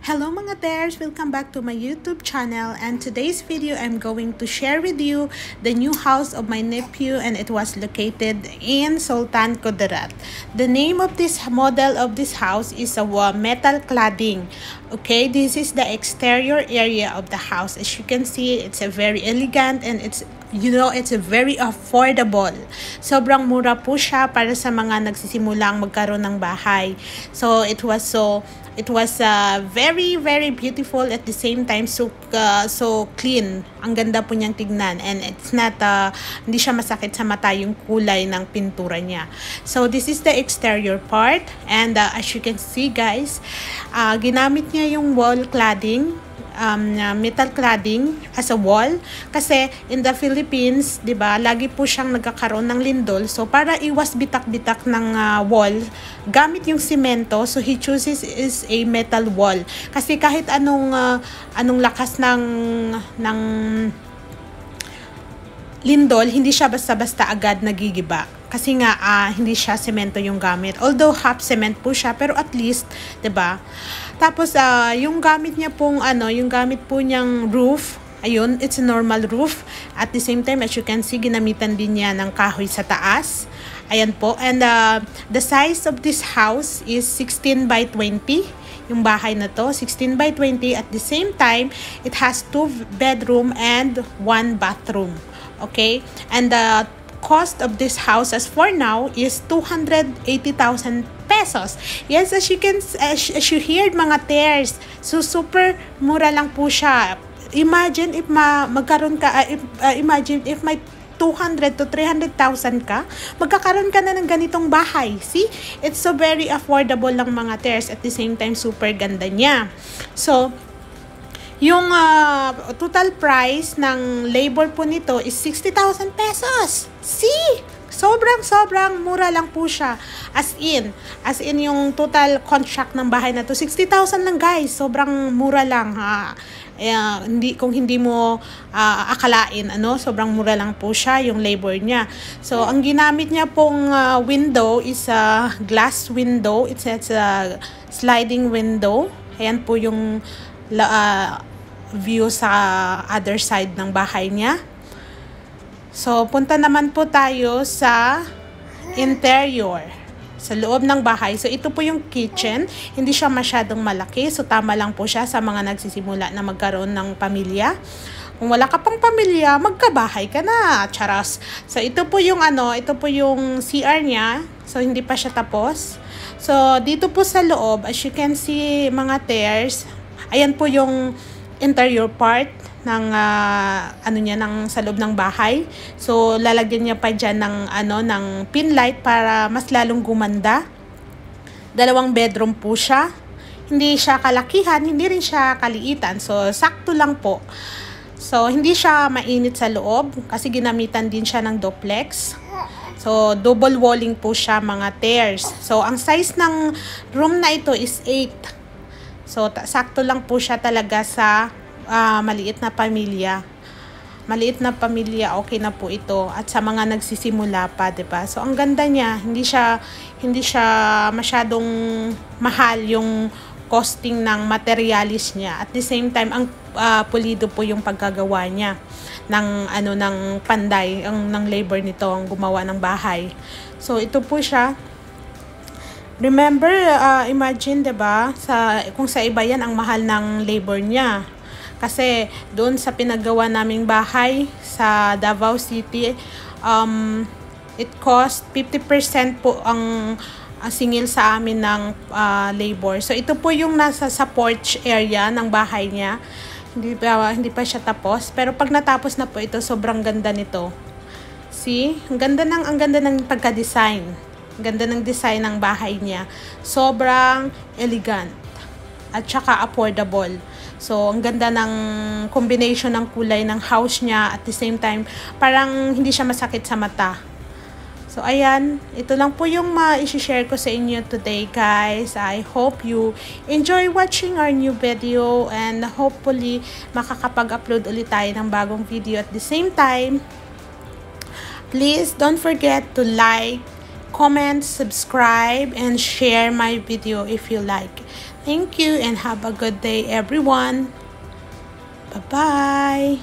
Hello mga Tears! Welcome back to my YouTube channel, and today's video I'm going to share with you the new house of my nephew, and it was located in Sultan Kudarat. The name of this model of this house is a metal cladding. Okay, this is the exterior area of the house. As you can see, it's a very elegant and it's a very affordable. Sobrang mura po siya para sa mga nagsisimulang magkaroon ng bahay. So it was very beautiful, at the same time so clean. Ang ganda po niyang tignan, and it's not hindi siya masakit sa mata yung kulay ng pintura niya. So this is the exterior part, and as you can see guys, ginamit niya yung wall cladding, metal cladding as a wall, kasi in the Philippines, 'di ba, lagi po siyang nagkakaroon ng lindol. So para iwas bitak-bitak ng wall, gamit yung semento. So he chooses is a metal wall, kasi kahit anong lakas ng lindol, hindi siya basta-basta agad nagigiba. Kasi nga hindi siya semento yung gamit. Although half cement po siya, pero at least, 'di ba? Tapos yung gamit niya pong yung gamit po niyang roof, ayun, it's a normal roof. At the same time, as you can see, ginamitan din niya ng kahoy sa taas. Ayan po. And the size of this house is 16 by 20. Yung bahay na to, 16 by 20. At the same time, it has 2 bedroom and 1 bathroom. Okay? And the cost of this house as for now is 280,000 pesos. Yes, as you heard mga Tears, so super mura lang po siya. Imagine if imagine if may 200 to 300,000 ka, magkakaroon ka na ng ganitong bahay. See? It's so very affordable lang mga Tears, at the same time super ganda niya. So yung total price ng labor po nito is 60,000 pesos. See? Sobrang mura lang po siya. As in yung total contract ng bahay na to, 60,000 lang guys. Sobrang mura lang ha. Kung hindi mo akalain, sobrang mura lang po siya yung labor niya. So ang ginamit niya pong window is a glass window. It's a sliding window. Ayan po yung view sa other side ng bahay niya. So punta naman po tayo sa interior, sa loob ng bahay. So ito po yung kitchen. Hindi siya masyadong malaki, so tama lang po siya sa mga nagsisimula na magkaroon ng pamilya. Kung wala ka pang pamilya, magkabahay ka na, charas. So ito po yung CR niya. So hindi pa siya tapos. So dito po sa loob, as you can see mga Tears, ayan po yung interior part ng ng sa loob ng bahay. So lalagyan niya pa diyan ng pin light para mas lalong gumanda. 2 bedroom po siya. Hindi siya kalakihan, hindi rin siya kaliitan. So sakto lang po. So hindi siya mainit sa loob kasi ginamitan din siya ng duplex. So double walling po siya mga Tears. So ang size ng room na ito is 8. So, sakto lang po siya talaga sa maliit na pamilya. Maliit na pamilya, okay na po ito. At sa mga nagsisimula pa, 'di ba? So, ang ganda niya. Hindi siya masyadong mahal yung costing ng materialis niya. At the same time, ang pulido po yung pagkagawa niya ng panday, ng labor nito, ang gumawa ng bahay. So, ito po siya. Remember, imagine, 'di ba, kung sa iba yan, ang mahal ng labor niya. Kasi doon sa pinagawa naming bahay sa Davao City, it cost 50% po ang singil sa amin ng labor. So ito po yung nasa sa porch area ng bahay niya. Hindi pa siya tapos, pero pag natapos na po ito, sobrang ganda nito. See? Ang ganda ng pagka-design. Ganda ng design ng bahay niya. Sobrang elegant. At saka affordable. So, ang ganda ng combination ng kulay ng house niya. At the same time, parang hindi siya masakit sa mata. So, ayan. Ito lang po yung ma-share ko sa inyo today, guys. I hope you enjoy watching our new video. And hopefully, makakapag-upload ulit tayo ng bagong video. At the same time, please don't forget to like, comment, subscribe, and share my video if you like. Thank you and have a good day, everyone. Bye-bye.